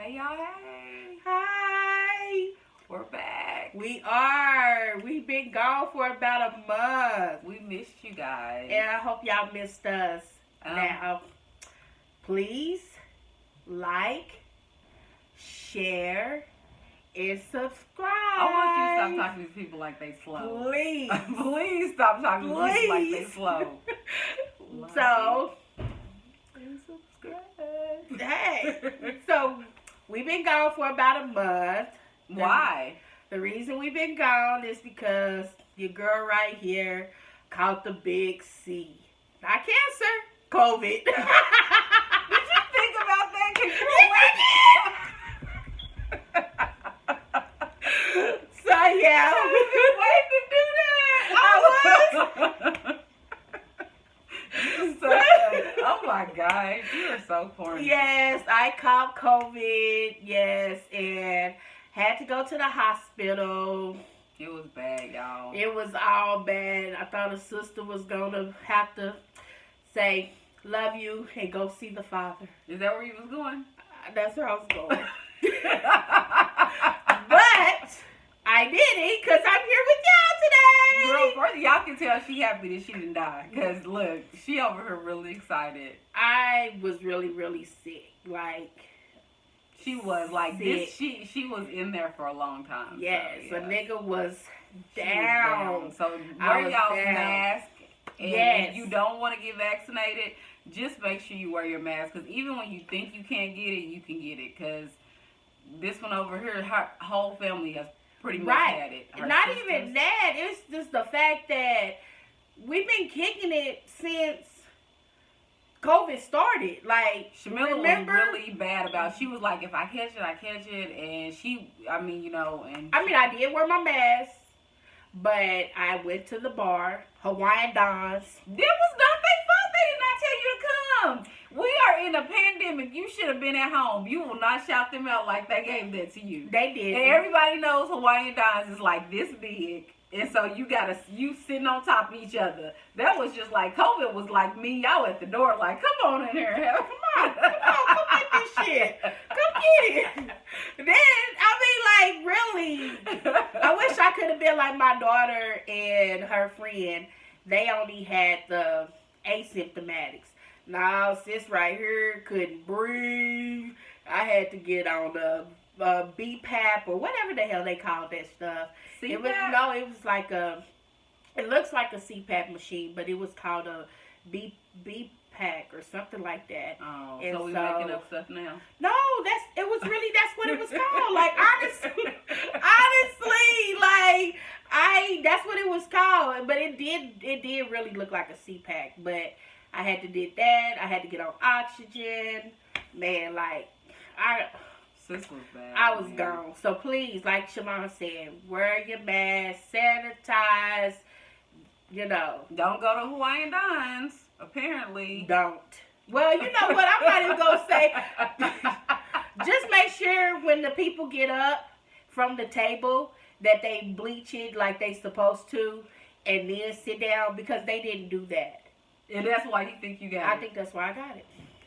Hey y'all, hey. Hi. We're back. We are. We've been gone for about a month. We missed you guys. And I hope y'all missed us. Now, please like, share, and subscribe. I want you to stop talking to people like they slow. Please. Please stop talking to people like they slow. So, and subscribe. hey. So, we've been gone for about a month. Why? The reason we've been gone is because your girl right here caught the big C. Not cancer, COVID. Did you think about that? Cause So yeah, I've been waiting to do that. I Oh my gosh, you are so corny. Yes, I caught COVID. Yes, and had to go to the hospital. It was bad, y'all. It was all bad. I thought a sister was gonna have to say love you and go see the father. Is that where you was going? That's where I was going. But I did it because I'm here with y'all today. Girl, first y'all can tell she happy that she didn't die. Cause look, she over here really excited. I was really, really sick. Like she was like sick. this. She was in there for a long time. Yes, so, a nigga was She down. was down. So I wear was y'all's down. mask. And Yes. if you don't want to get vaccinated, just make sure you wear your mask. Because even when you think you can't get it, you can get it. Because this one over here, her whole family has pretty much had it. Her Not sisters. even that. It's just the fact that we've been kicking it since COVID started. Like, Shamila remember? was really bad about. She was like, if I catch it, I catch it, and she, I mean, you know, and I mean, I did wear my mask, but I went to the bar, Hawaiian Dons. That was not their fault. They did not tell you to come. We are in a pandemic. You should have been at home. You will not shout them out like they gave that to you. They did. And everybody knows Hawaiian Dons is like this big. And so you sitting on top of each other. That was just like, COVID was like me, y'all at the door like, come on in here. Come Come get this shit. Come get it. Then, I mean, like, really, I wish I could have been like my daughter and her friend. They only had the asymptomatics. Now, sis right here couldn't breathe. I had to get on the BPAP or whatever the hell they called that stuff. CPAP? It was like it looks like a CPAP machine, but it was called a BPAC or something like that. Oh, And so we so- making up stuff now? No, that's what it was called. Like, honestly, like, that's what it was called. But it did really look like a CPAC. But I had to did that. I had to get on oxygen. Man, like, Sis was bad. I was man. gone. So please, like Shimon said, wear your mask, sanitize, you know. Don't go to Hawaiian Dons, apparently. Don't. Well, you know what? I'm not even going to say. Just make sure when the people get up from the table that they bleach it like they supposed to and then sit down, because they didn't do that. And that's why you think you got I it. think that's why I got it.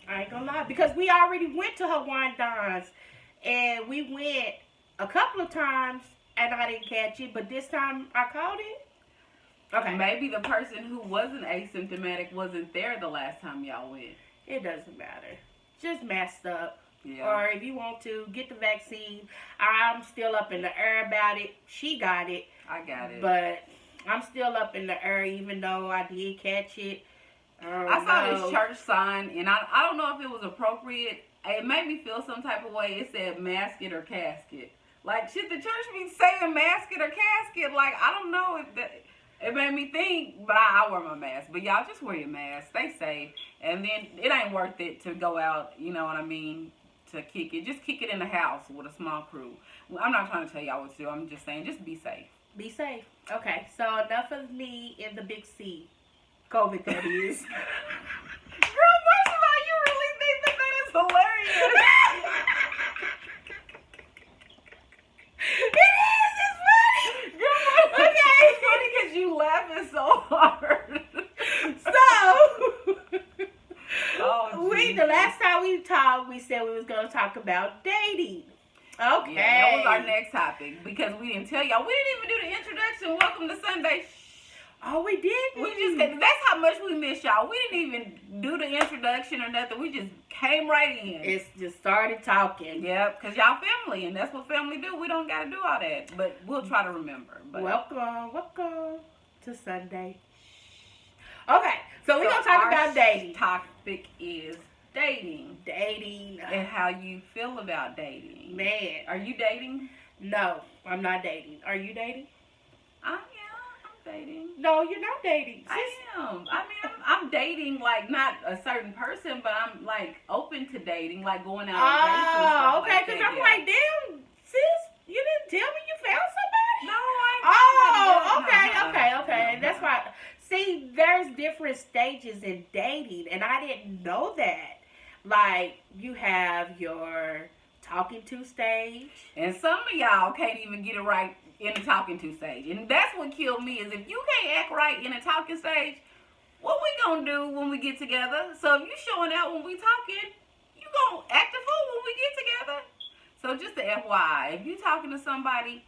I ain't gonna lie. Because we already went to Hawaiian Dons. And we went a couple of times, and I didn't catch it. But this time, I caught it. Okay. Maybe the person who wasn't asymptomatic wasn't there the last time y'all went. It doesn't matter. Just masked up. Yeah. Or if you want to, get the vaccine. I'm still up in the air about it. She got it. I got it. But I'm still up in the air, even though I did catch it. I saw this church sign, and I don't know if it was appropriate. It made me feel some type of way. It said mask it or casket. Like, should the church be saying mask it or casket? Like, I don't know if that... It made me think, but I wear my mask. But y'all, just wear your mask. Stay safe. And then it ain't worth it to go out, you know what I mean, to kick it. Just kick it in the house with a small crew. Well, I'm not trying to tell y'all what to do. I'm just saying, just be safe. Be safe. Okay, so enough of me in the big C. COVID, that is. Girl, first of all, you really think that is hilarious. It is. It's funny. Girl, Okay. it's funny because you laughing so hard. So, Oh, the last time we talked, we said we was going to talk about dating. Okay. Yeah, that was our next topic because we didn't tell y'all. We didn't even do the introduction. Welcome to Sunday. Oh, we did. We just that's how much we miss y'all. We didn't even do the introduction or nothing. We just came right in. It's just started talking. Yep, because y'all family, and that's what family do. We don't got to do all that, but we'll try to remember. But. Welcome to Sunday. Okay, so we're going to talk about dating. Topic is dating. Dating. And how you feel about dating. Man. Are you dating? No, I'm not dating. Are you dating? I'm dating. No, you're not dating. I am. I mean, I'm dating, like, not a certain person, but I'm, like, open to dating, like, going out on dates and stuff okay, because like I'm like, damn, sis, you didn't tell me you found somebody? No, I ain't. Okay. That's why. See, there's different stages in dating, and I didn't know that. Like, you have your talking to stage. And some of y'all can't even get it right in the talking to stage. And that's what killed me is if you can't act right in the talking stage, what we gonna do when we get together? So if you showing out when we talking, you gonna act a fool when we get together. So just the FYI, if you talking to somebody,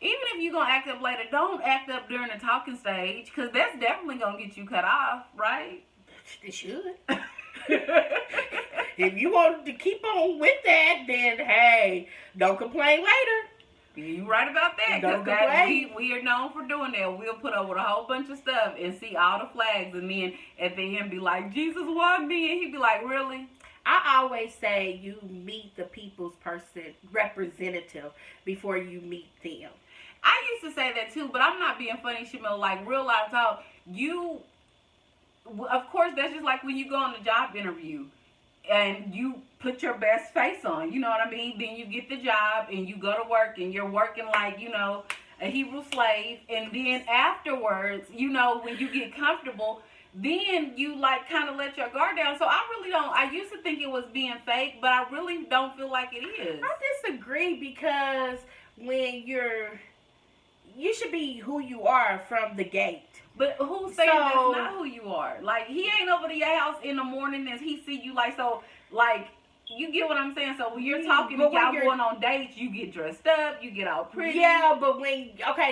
even if you gonna act up later, don't act up during the talking stage, because that's definitely gonna get you cut off, right? It should. If you want to keep on with that, then hey, don't complain later. You right about that, because we are known for doing that. We'll put up with a whole bunch of stuff and see all the flags, and then at the end be like, Jesus, why me? And he'd be like, really? I always say you meet the people's representative before you meet them. I used to say that too, but I'm not being funny, Shamil. Like, real life talk, of course, that's just like when you go on a job interview and you put your best face on, you know what I mean? Then you get the job and you go to work and you're working like, a Hebrew slave. And then afterwards, when you get comfortable, then you like kind of let your guard down. So I used to think it was being fake, but I really don't feel like it is. I disagree, because when you should be who you are from the gate. But who's saying that's not who you are? Like, he ain't over to your house in the morning and he see you you get what I'm saying? So when you're talking and y'all going on dates, you get dressed up, you get all pretty. Yeah, but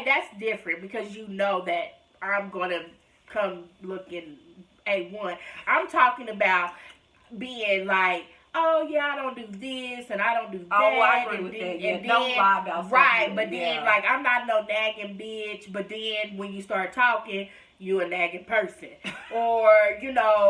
that's different, because you know that I'm going to come looking A1. I'm talking about being like, oh yeah, I don't do this and I don't do that. Oh, I agree with that. Yeah, don't lie about something. Right, but then like, I'm not no nagging bitch. But then when you start talking, you a nagging person. Or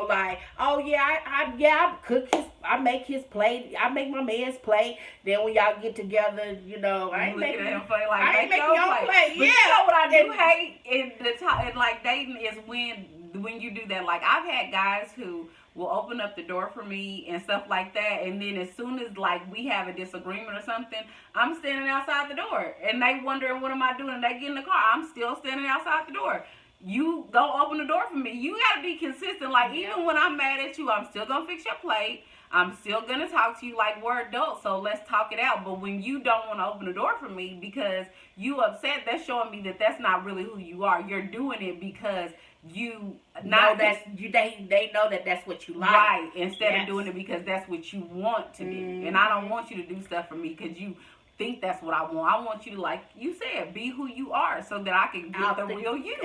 like, oh yeah, I cook I make his plate. I make my man's plate. Then when y'all get together, I ain't making him plate. I ain't making your plate. But you know what I do hate in like dating is when you do that. Like, I've had guys who will open up the door for me and stuff like that, and then as soon as like we have a disagreement or something, I'm standing outside the door and they wondering what am I doing, and they get in the car, I'm still standing outside the door. You go open the door for me. You gotta be consistent. Like, even when I'm mad at you, I'm still gonna fix your plate. I'm still gonna talk to you like we're adults, so let's talk it out. But when you don't want to open the door for me because you upset, that's showing me that that's not really who you are. You're doing it because you they know that that's what you like, right? Instead of doing it because that's what you want to do. And I don't want you to do stuff for me because you think that's what I want. I want you to, like you said, be who you are, so that I can get the real you.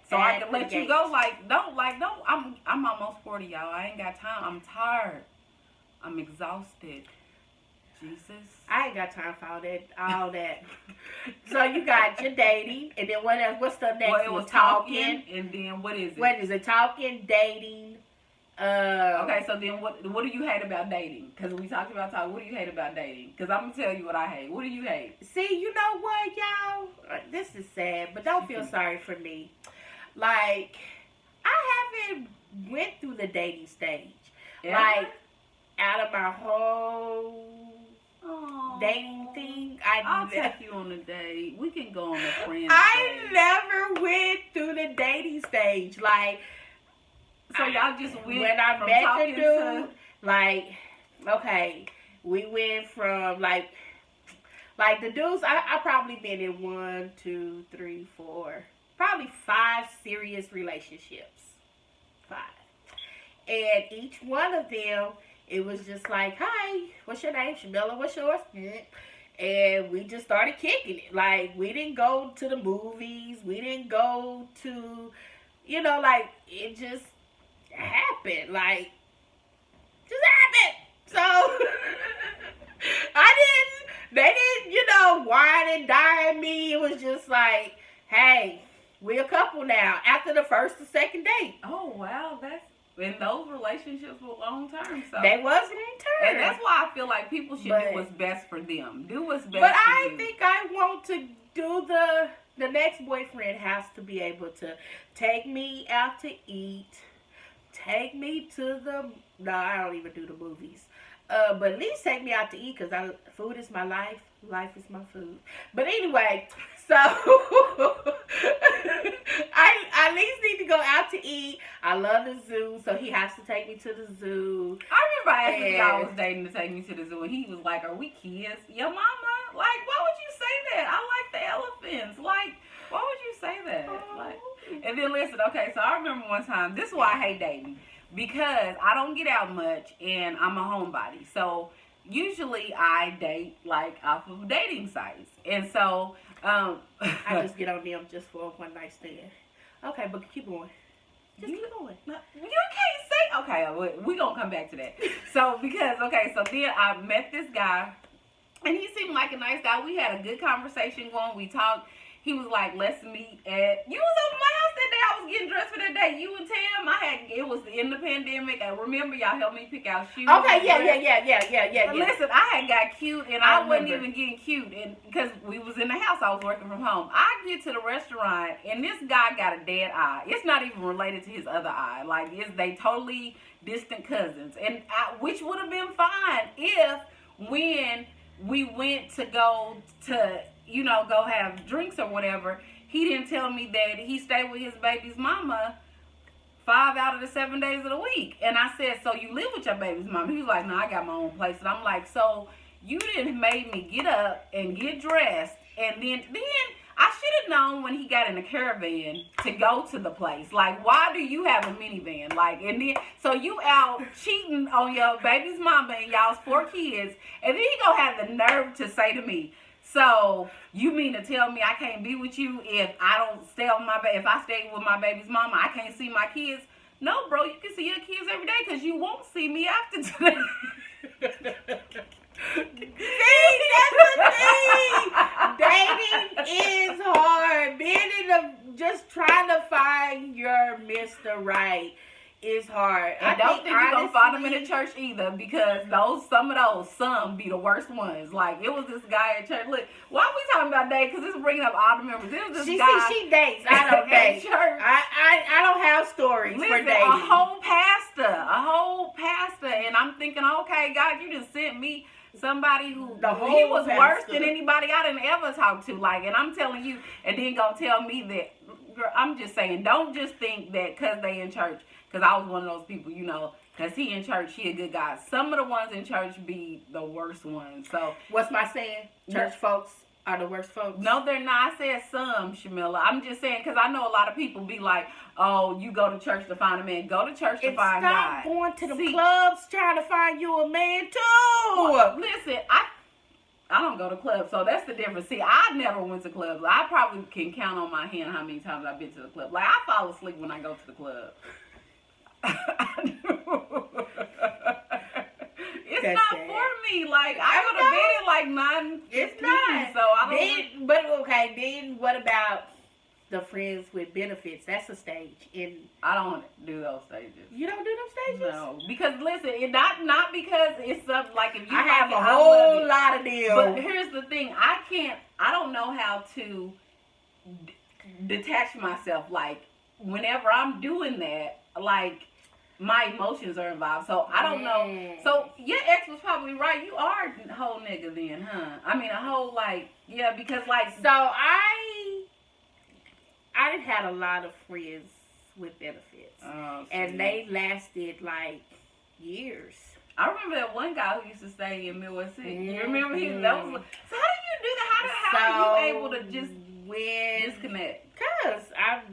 So I can let you go. I'm almost 40, y'all. I ain't got time. I'm tired. I'm exhausted. Jesus. I ain't got time for all that. So you got your dating, and then what else? What's the next one? Well, it was talking, and then what is it? What is it? Talking, dating. Okay, so then what do you hate about dating? Because we talked about talking. What do you hate about dating? Because I'm going to tell you what I hate. What do you hate? See, you know what, y'all? This is sad, but don't feel sorry for me. Like, I haven't went through the dating stage. Yeah. Like, out of my whole dating thing, I'll take you on a date. We can go on a friend date. I never went through the dating stage. Like, so y'all just went when I met the dude, like, okay, we went from like the dudes. I probably been in 1, 2, 3, 4, probably 5 serious relationships. 5, and each one of them it was just like, hi, what's your name? Shamilla, what's yours? And we just started kicking it. Like, we didn't go to the movies. We didn't go to, like, it just happened. Like, just happened. So, they didn't, wine and dine me. It was just like, hey, we're a couple now. After the first or second date. Oh, wow. And those relationships were long term. So they was long term. And that's why I feel like people should do what's best for them. Do what's best for you. But I think I want to do the next boyfriend has to be able to take me out to eat. Take me to no, I don't even do the movies. But at least take me out to eat because food is my life. Life is my food. But anyway, so I at least need to go out to eat. I love the zoo, so he has to take me to the zoo. I remember I asked this guy I was dating to take me to the zoo, and he was like, "Are we kids? Your mama? Like, why would you say that? I like the elephants. Like, why would you say that?" Like, and then listen, okay, so I remember one time. This is why I hate dating. Because I don't get out much and I'm a homebody. So usually I date like off of dating sites. And so I just get on them just for a one night stand. Okay, but keep going. Just keep going. You can't say okay, we gonna come back to that. So so then I met this guy and he seemed like a nice guy. We had a good conversation going, we talked. He was like, let's meet at... You was over my house that day. I was getting dressed for that day. You and Tam, it was in the pandemic. I remember y'all helped me pick out shoes. Okay, yeah. Listen, I had got cute, and I wasn't even getting cute because we was in the house. I was working from home. I get to the restaurant, and this guy got a dead eye. It's not even related to his other eye. Like, they totally distant cousins. And which would have been fine if when we went to go to... go have drinks or whatever, he didn't tell me that he stayed with his baby's mama 5 out of the 7 days of the week. And I said, so you live with your baby's mama? He was like, no, I got my own place. And I'm like, so you didn't make me get up and get dressed. And then I should have known when he got in the caravan to go to the place. Like, why do you have a minivan? Like, and then, so you out cheating on your baby's mama and y'all's 4 kids. And then he gonna have the nerve to say to me, so you mean to tell me I can't be with you if I don't stay with if I stay with my baby's mama, I can't see my kids? No, bro, you can see your kids every day because you won't see me after today. See, that's the thing. Dating is hard. Being just trying to find your Mr. Right is hard. I don't think you're gonna find them in the church either, because some be the worst ones. Like, it was this guy at church. Look, why are we talking about dating? Because it's bringing up all the members. It was this guy. She dates. I don't date. Church. I don't have stories for dating. A whole pastor, and I'm thinking, okay, God, you just sent me somebody who he was worse than anybody I didn't ever talk to. Like, and I'm telling you, and then gonna tell me that. Girl, I'm just saying, don't just think that because they in church. Because I was one of those people, because he in church, he a good guy. Some of the ones in church be the worst ones. So what's my saying? Church folks are the worst folks? No, they're not. I said some, Shamilla. I'm just saying, because I know a lot of people be like, oh, you go to church to find a man. Go to church to find God. Stop going to the clubs trying to find you a man, too. Well, listen, I don't go to clubs, so that's the difference. See, I never went to clubs. I probably can count on my hand how many times I've been to the club. Like, I fall asleep when I go to the club. It's that's not sad. For me. Like, I go to bed at like 9. It's not. So I don't. But okay. Then what about the friends with benefits? That's a stage. I don't do those stages. You don't do those stages? No, because listen, not because it's something like if you. I have a whole lot of them. But here's the thing: I don't know how to detach myself. Like, whenever I'm doing that, like, my emotions are involved, so I don't know. So your ex was probably right. You are a whole nigga then, huh? I mean, a whole, like, yeah, because like. So I done had a lot of friends with benefits, and they lasted like years. I remember that one guy who used to stay in Midwest City. You remember him? That was. So how do you do that? How are you able to just disconnect? Because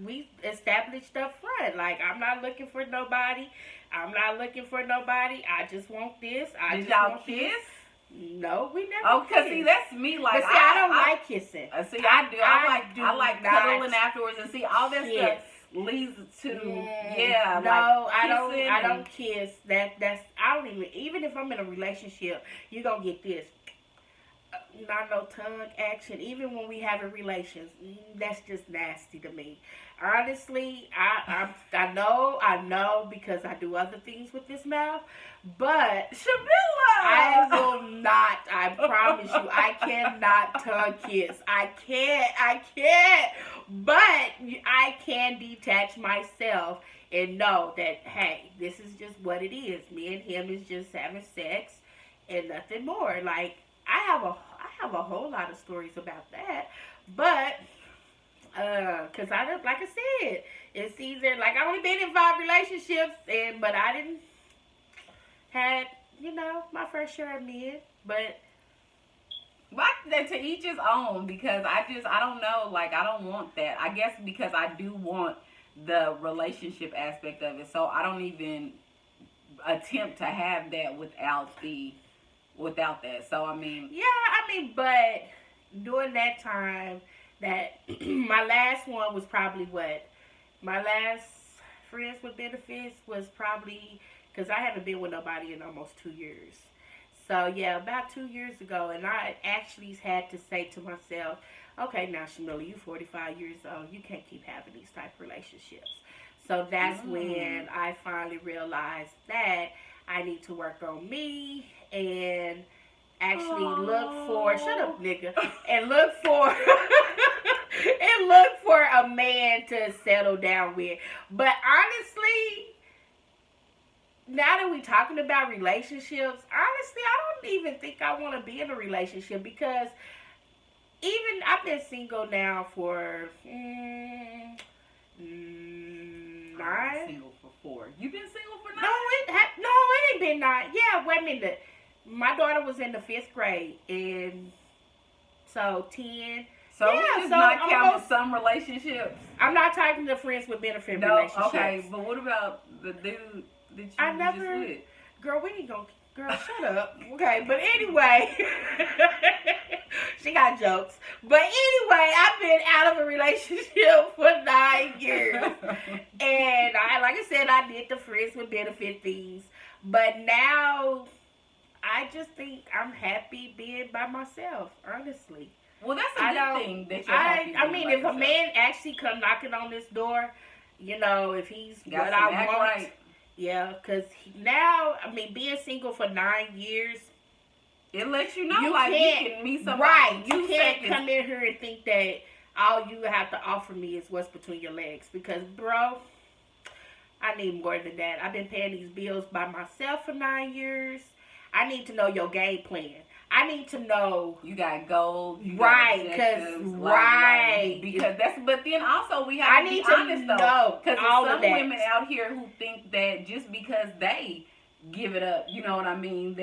we established up front. Like, I'm not looking for nobody. I'm not looking for nobody. I just want this. Did y'all kiss? No, we never. Oh, cause see, that's me. Like, but see, I don't like kissing. See, I do. I like cuddling not afterwards, and see, all that kiss. stuff leads to No, like I don't kiss. I don't even if I'm in a relationship, you gonna get this. Not no tongue action. Even when we having relations, that's just nasty to me. Honestly, I know because I do other things with this mouth, but Shabilla, I will not. I promise you, I cannot tongue kiss. I can't. But I can detach myself and know that, hey, this is just what it is. Me and him is just having sex and nothing more. Like, I have a whole lot of stories about that, but cause I don't, like I said, it's either like I only been in 5 relationships, but I didn't had my fair share of men, but to each his own, because I don't know, like, I don't want that. I guess because I do want the relationship aspect of it, so I don't even attempt to have that without that. So but during that time, that my last one was probably my last friends with benefits was probably, because I haven't been with nobody in almost 2 years. So yeah, about 2 years ago, and I actually had to say to myself, okay, now Shamilla, you 45 years old, you can't keep having these type of relationships. So that's when I finally realized that I need to work on me and actually look for, shut up nigga, and look for a man to settle down with. But honestly, now that we're talking about relationships, honestly, I don't even think I want to be in a relationship, because even I've been single now for 9. Single for 4. You've been single for 9? No, it ain't been 9. Yeah, wait a minute. My daughter was in the 5th grade, and so 10. So yeah, we just not counting some relationships. I'm not talking to friends with benefit relationships. Okay, but what about the dude that you just with? Girl, we ain't gonna. Girl, shut up. Okay, but anyway, she got jokes. But anyway, I've been out of a relationship for 9 years, and like I said, I did the friends with benefit things. But now, I just think I'm happy being by myself. Honestly. Well, that's a good thing that you're happy. I mean, if a man actually come knocking on this door, if he's what I want. Right. Yeah, because now, I mean, being single for 9 years, it lets you know, you can meet somebody. Right, you can't come in here and think that all you have to offer me is what's between your legs. Because, bro, I need more than that. I've been paying these bills by myself for 9 years. I need to know your game plan. I need to know you got goals, right? Because that's. But then also we have to be honest though, because there's some women out here who think that just because they give it up, you know what I mean,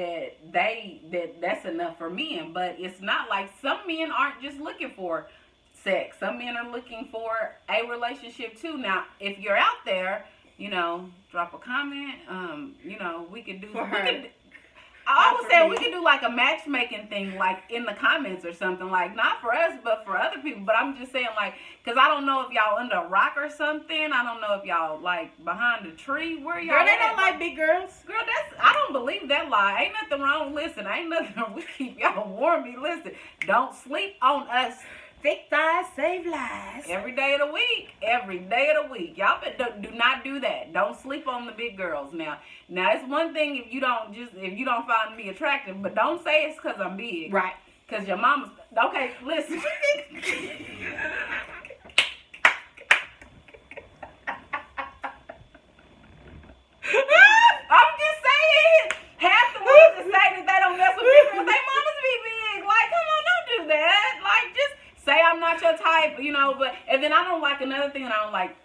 that's enough for men. But it's not. Like, some men aren't just looking for sex. Some men are looking for a relationship too. Now, if you're out there, drop a comment. We could do. I always say we could do like a matchmaking thing, like in the comments or something, like not for us, but for other people. But I'm just saying, like, because I don't know if y'all under a rock or something. I don't know if y'all like behind a tree. Where y'all? Girl, they don't like big girls. Girl, I don't believe that lie. Ain't nothing wrong. Listen, ain't nothing. We keep y'all warm. Listen, don't sleep on us. Thick thighs save lives. Every day of the week. Every day of the week. Y'all do not do that. Don't sleep on the big girls. Now it's one thing if you don't find me attractive, but don't say it's because I'm big. Right. Because your mama's... Okay, listen. I'm just saying. Half the ones that say that they don't mess with big girls, they mamas be big. Like, come on, don't do that. Like, just... say I'm not your type, but, and then I don't like another thing that I don't like.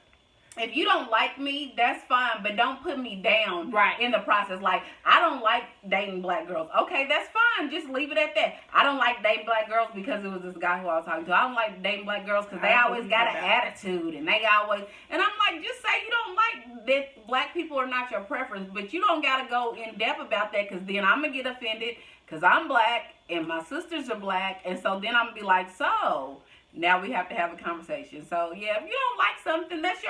if you don't like me, that's fine, but don't put me down Right. in the process. Like, I don't like dating black girls. Okay, that's fine. Just leave it at that. I don't like dating black girls because it was this guy who I was talking to. I don't like dating black girls because they always got an attitude, and they always, and I'm like, just say you don't like that black people are not your preference, but you don't got to go in depth about that, because then I'm going to get offended because I'm black and my sisters are black, and so then I'm going to be like, so now we have to have a conversation. So yeah, if you don't like something, that's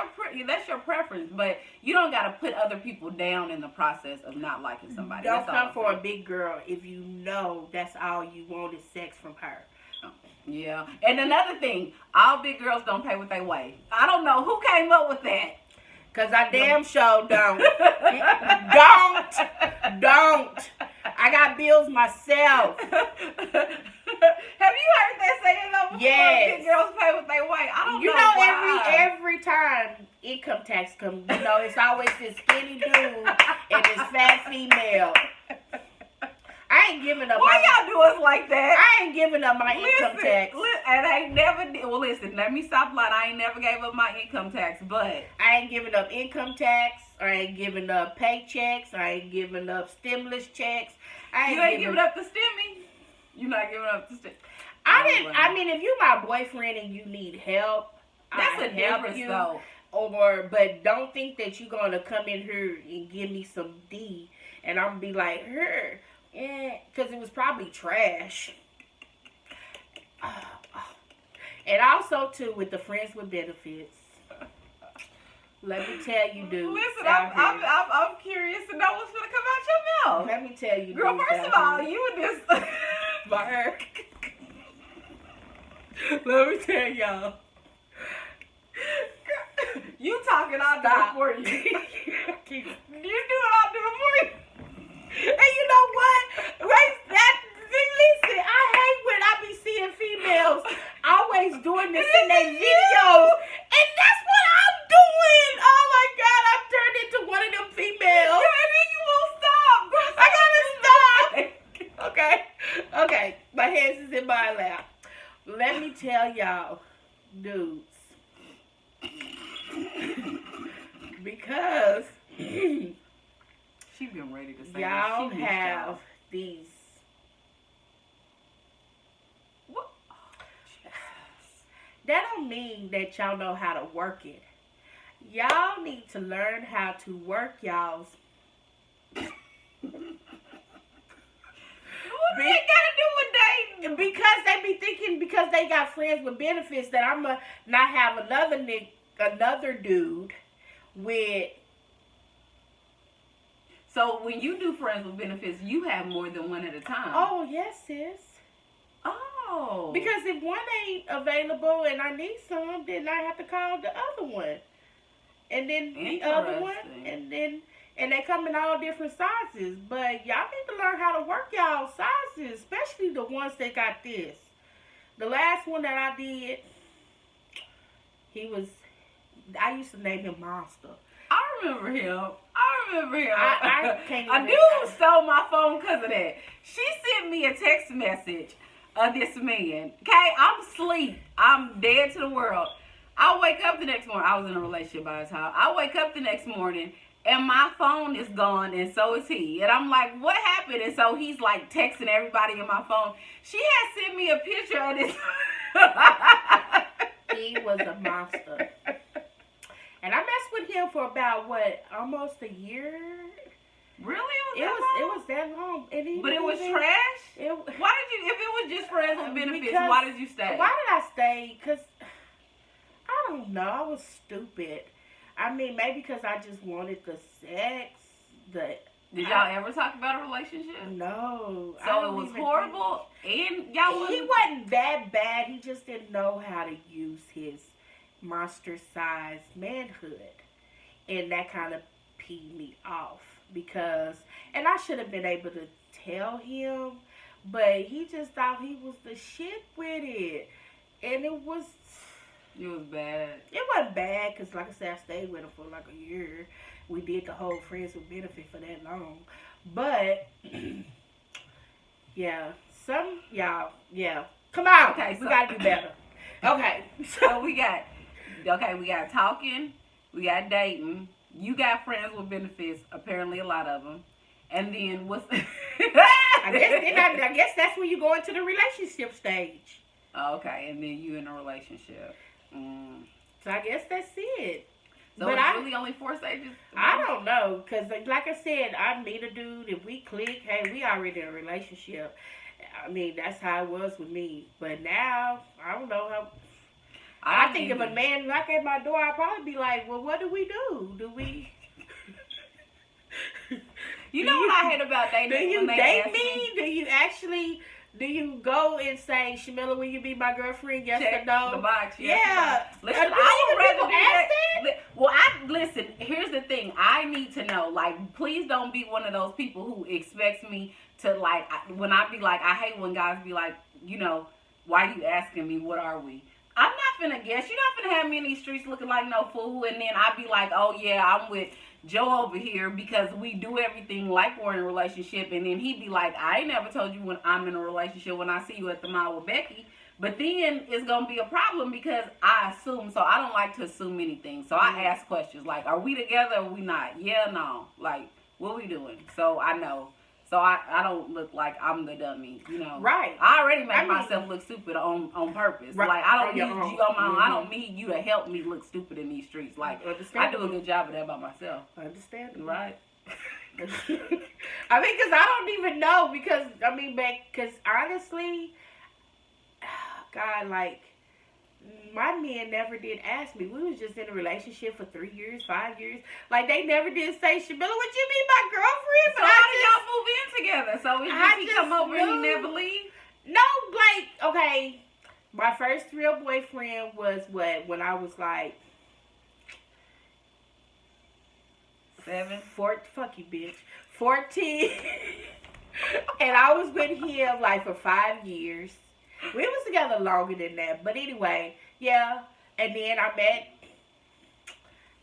your preference, but you don't got to put other people down in the process of not liking somebody. Don't come for a big girl if you know that's all you want is sex from her. Yeah, and another thing, all big girls don't pay what they weigh. I don't know who came up with that. Cause I damn sure don't. Don't. I got bills myself. Have you heard that saying though before? Yes. Big girls pay what they weigh. I don't know why. every time income tax comes, it's always this skinny dude and this fat female. I ain't giving up. Why y'all do us like that? I ain't giving up my income tax. And I ain't never did. Well, listen, let me stop lying. I ain't never gave up my income tax, but I ain't giving up income tax. I ain't giving up paychecks. I ain't giving up stimulus checks. You ain't giving up the stimmy. You're not giving up the stimmy. I mean, if you my boyfriend and you need help, that's a difference though. But don't think that you're gonna come in here and give me some D, and I'm gonna be like, her. Because it was probably trash. And also, too, with the friends with benefits. Let me tell you, dude. Listen, I'm curious to know what's going to come out your mouth. Let me tell you, girl, first of all, you and this... Mark. Let me tell y'all. You talking, I'll do it for you. You do it, I'll do it for you. And you know what? Listen, I hate when I be seeing females always doing this in their videos. And that's what I'm doing. Oh my God, I turned into one of them females. Yeah, and then you won't stop. Girl, I gotta stop. Okay. My hands is in my lap. Let me tell y'all, dudes. Because... She been ready to say y'all have these. What? That don't mean that y'all know how to work it. Y'all need to learn how to work y'all's. What do they gotta do with dating? Because they be thinking because they got friends with benefits that I'm gonna not have another dude with. So when you do friends with benefits, you have more than one at a time. Oh, yes, sis. Oh. Because if one ain't available and I need some, then I have to call the other one. And then the other one. And they come in all different sizes. But y'all need to learn how to work y'all sizes, especially the ones that got this. The last one that I did, I used to name him Monster. I remember him. I can't a dude stole my phone because of that. She sent me a text message of this man. Okay, I'm asleep. I'm dead to the world. I wake up the next morning. I was in a relationship by the time. I wake up the next morning and my phone is gone and so is he. And I'm like, what happened? And so he's like texting everybody in my phone. She had sent me a picture of this. He was a monster. And I messed with him for about almost a year. Really? It was that long. But it was trash? Why did you, if it was just friends with benefits, why did you stay? Why did I stay? Because, I don't know, I was stupid. I mean, maybe because I just wanted the sex. Did y'all ever talk about a relationship? No. So it was horrible? And y'all He wasn't that bad. He just didn't know how to use his monster-sized manhood, and that kind of peed me off because, and I should have been able to tell him, but he just thought he was the shit with it, and it was bad. It wasn't bad because, like I said, I stayed with him for like a year. We did the whole friends with benefit for that long, but yeah, come on, okay, we gotta do better. Okay, so we got talking, We got dating. You got friends with benefits. Apparently, a lot of them. And then what's? I guess that's when you go into the relationship stage. Okay, and then you in a relationship. So I guess that's it. So but it's really only 4 stages? I don't know, because like I said, I meet a dude, if we click, hey, we already in a relationship. I mean, that's how it was with me. But now, I don't know how. I think if a man knock at my door, I'd probably be like, well, what do we do? Do we... You know what I hate about dating? Do you date me? Do you actually... Do you go and say, Shamilla, will you be my girlfriend? Yes Check or no? the box. Yes yeah. Listen, I would rather do that. Well, listen. Here's the thing. I need to know. Like, please don't be one of those people who expects me to like. When I be like, I hate when guys be like, you know, why you asking me? What are we? I'm not finna guess. You're not finna have me in these streets looking like no fool, and then I be like, oh yeah, I'm with Joe over here because we do everything like we're in a relationship, and then he be like, I ain't never told you when I'm in a relationship when I see you at the mall with Becky. But then it's gonna be a problem because I assume. So I don't like to assume anything. So I ask questions like, are we together or we not? Yeah, no. Like, what we doing? So I know. So I don't look like I'm the dummy, you know. Right. I already make myself look stupid on purpose. Right. Like I don't need you on my own. I don't need you to help me look stupid in these streets. Like I do a good job of that by myself. Understandable. Right. I mean, because I don't even know because honestly, God, like, my men never did ask me. We was just in a relationship for 3 years, 5 years. Like, they never did say, Shamilla, would you be my girlfriend? But so how did y'all move in together? So it's just he come over and he never leave? No, like, okay, my first real boyfriend was when I was like 7? Fuck you, bitch. 14. And I was with him like for 5 years. We was together longer than that. But anyway, yeah. And then I met,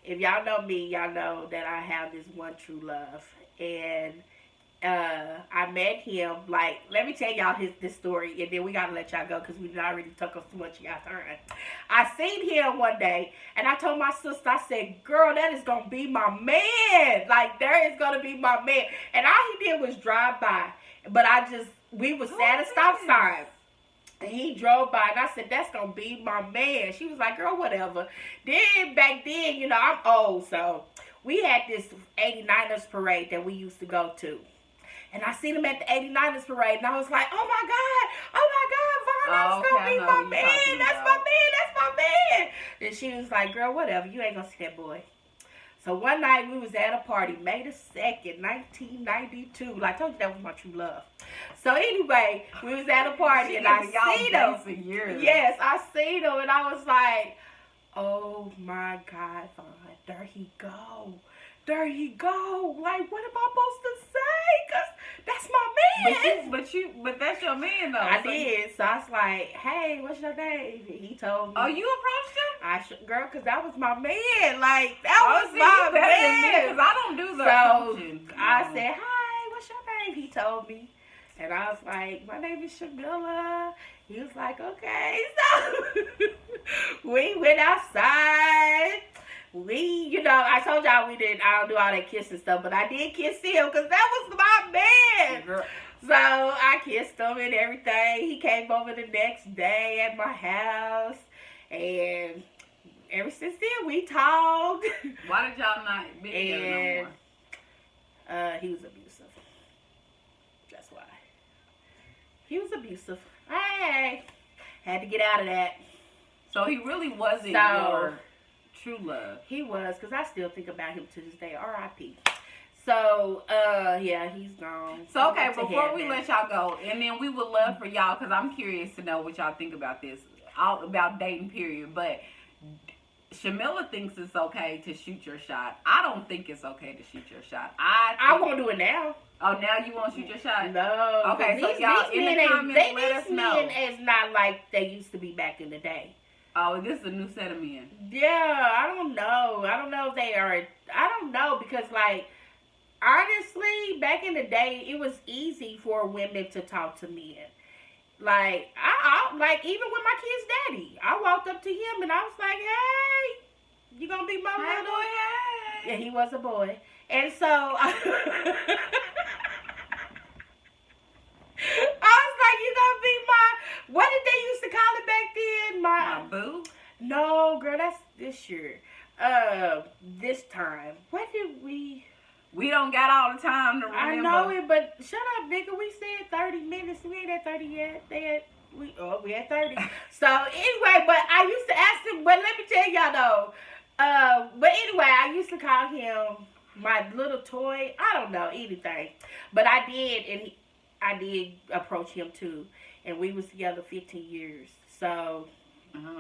if y'all know me, y'all know that I have this one true love. And I met him, like, let me tell y'all this story, and then we gotta let y'all go because we already took up too much of y'all turn. I seen him one day, and I told my sister, I said, girl, that is gonna be my man. Like, there is gonna be my man. And all he did was drive by. But we was at a stop sign. And he drove by, and I said, that's going to be my man. She was like, girl, whatever. Then, back then, you know, I'm old, so we had this 89ers parade that we used to go to. And I seen him at the 89ers parade, and I was like, oh, my God, Vaughn, that's going to be my man. That's my man. And she was like, girl, whatever. You ain't going to see that boy. So one night we was at a party, May the 2nd, 1992. Like I told you, that was my true love. So anyway, we was at a party and I seen him. Yes, I seen him and I was like, oh my God, Vaughn, there he go. There he go. Like, what am I supposed to say? Because that's my man. But that's your man, though. I did. So I was like, hey, what's your name? And he told me. Oh, you approached him? Girl, because that was my man. Like, that was my man. Because I don't do the approaching. I said, hi, what's your name? He told me. And I was like, my name is Shamilla. He was like, okay. So we went outside. I told y'all I don't do all that kissing stuff, but I did kiss him because that was my man. Girl. So I kissed him and everything. He came over the next day at my house, and ever since then we talked. Why did y'all not be together no more? He was abusive. That's why. He was abusive. I had to get out of that. So he really wasn't your true love. He was, because I still think about him to this day. R.I.P. So, yeah, he's gone. So, okay, before we let y'all go, and then we would love for y'all, because I'm curious to know what y'all think about this, about dating, period. But Shamilla thinks it's okay to shoot your shot. I don't think it's okay to shoot your shot. I won't do it now. Oh, now you won't shoot your shot? No. Okay, so y'all in the comments, let us know. These men is not like they used to be back in the day. Oh, this is a new set of men. Yeah, I don't know. I don't know if they are. I don't know because, like, honestly, back in the day, it was easy for women to talk to men. Like, I like, even with my kid's daddy, I walked up to him and I was like, hey, You gonna be my Hey, little? boy, hey. Yeah, he was a boy. And so I was like, you gonna be my, what did they used to call it back then? My boo? No, girl, that's this year. This time. What did we? We don't got all the time to remember. I know it, but shut up, nigga. We said 30 minutes. We ain't at 30 yet. We at 30. So anyway, but I used to ask him, but let me tell y'all though. But anyway, I used to call him my little toy. I don't know anything, but I did, and I did approach him too, and we was together 15 years. So.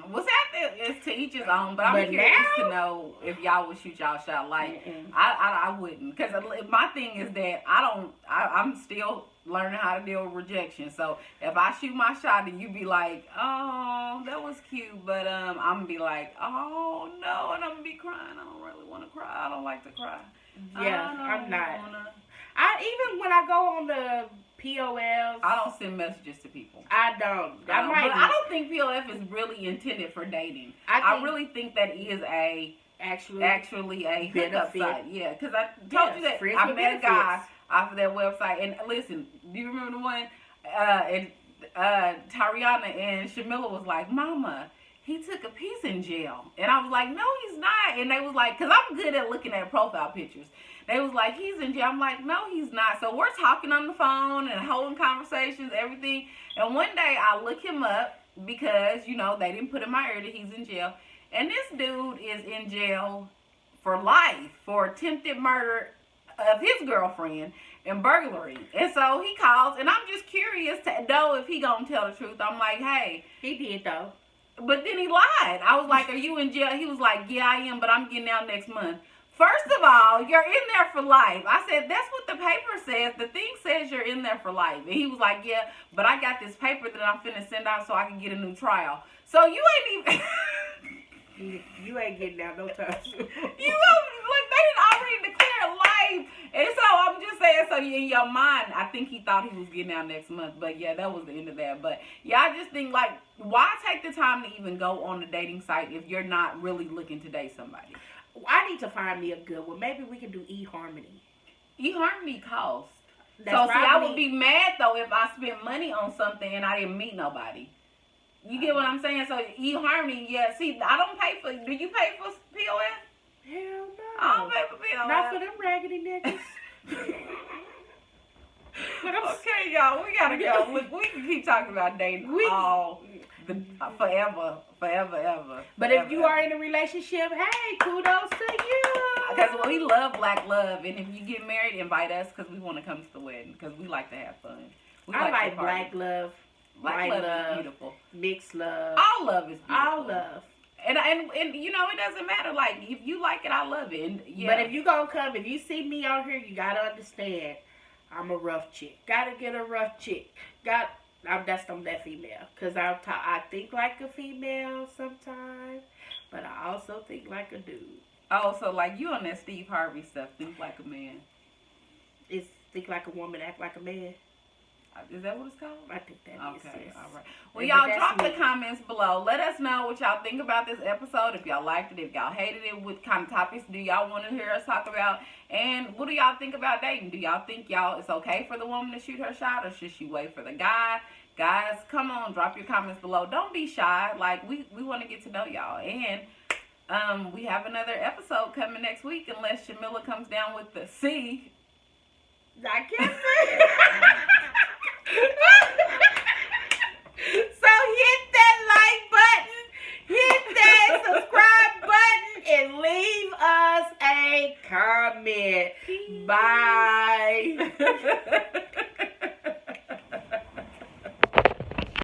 What's that is to each his own, but I'm curious to know if y'all would shoot y'all shot. Like, I wouldn't, because my thing is that I'm still learning how to deal with rejection. So if I shoot my shot and you be like, oh, that was cute, but I'm gonna be like, oh no, and I'm gonna be crying. I don't really want to cry. I don't like to cry. Yeah, I'm not. Even when I go on the POLs, I don't send messages to people. I don't. But I don't think POF is really intended for dating. I really think that is actually a hookup site. Yeah, because I told you that I met a guy off of that website. And listen, do you remember the one? Tariana and Shamila was like, Mama, he took a piece in jail. And I was like, no, he's not. And they was like, because I'm good at looking at profile pictures. They was like, he's in jail. I'm like, no, he's not. So we're talking on the phone and holding conversations, everything. And one day I look him up because, you know, they didn't put in my ear that he's in jail. And this dude is in jail for life for attempted murder of his girlfriend and burglary. And so he calls, and I'm just curious to know if he gonna tell the truth. I'm like, hey. He did, though. But then he lied. I was like, are you in jail? He was like, yeah, I am, but I'm getting out next month. First of all, you're in there for life. I said, that's what the paper says. The thing says you're in there for life. And he was like, yeah, but I got this paper that I'm finna send out so I can get a new trial. So you ain't even... you ain't getting out no time soon. Like, they didn't already declare life. And so I'm just saying, so in your mind, I think he thought he was getting out next month. But yeah, that was the end of that. But yeah, I just think, like, why take the time to even go on the dating site if you're not really looking to date somebody? I need to find me a good one. Maybe we can do eHarmony. eHarmony costs. I would be mad, though, if I spent money on something and I didn't meet nobody. You get what I'm saying? So eHarmony, yeah. See, I don't pay for... Do you pay for POF? Hell no. I don't pay for POF. Not for them raggedy niggas. Okay, y'all. We gotta go. We can keep talking about dating forever, ever. But if you are in a relationship, hey, kudos to you. Because we love black love, and if you get married, invite us because we want to come to the wedding because we like to have fun. I like black love. Black love is beautiful. Mixed love. All love is beautiful. All love. And you know, it doesn't matter. Like, if you like it, I love it. And, yeah. But if you gonna come, if you see me out here, you gotta understand, I'm a rough chick. Gotta get a rough chick. I'm that female. Because I think like a female sometimes, but I also think like a dude. Oh, so like you on that Steve Harvey stuff, think like a man. It's think like a woman, act like a man. Is that what it's called? I think that is. Okay, all right. Well, y'all drop the comments below. Let us know what y'all think about this episode. If y'all liked it, if y'all hated it, what kind of topics do y'all want to hear us talk about? And what do y'all think about dating? Do y'all think it's okay for the woman to shoot her shot, or should she wait for the guy? Guys, come on, drop your comments below. Don't be shy. Like, we want to get to know y'all. And we have another episode coming next week, unless Shamila comes down with the C. I can't say.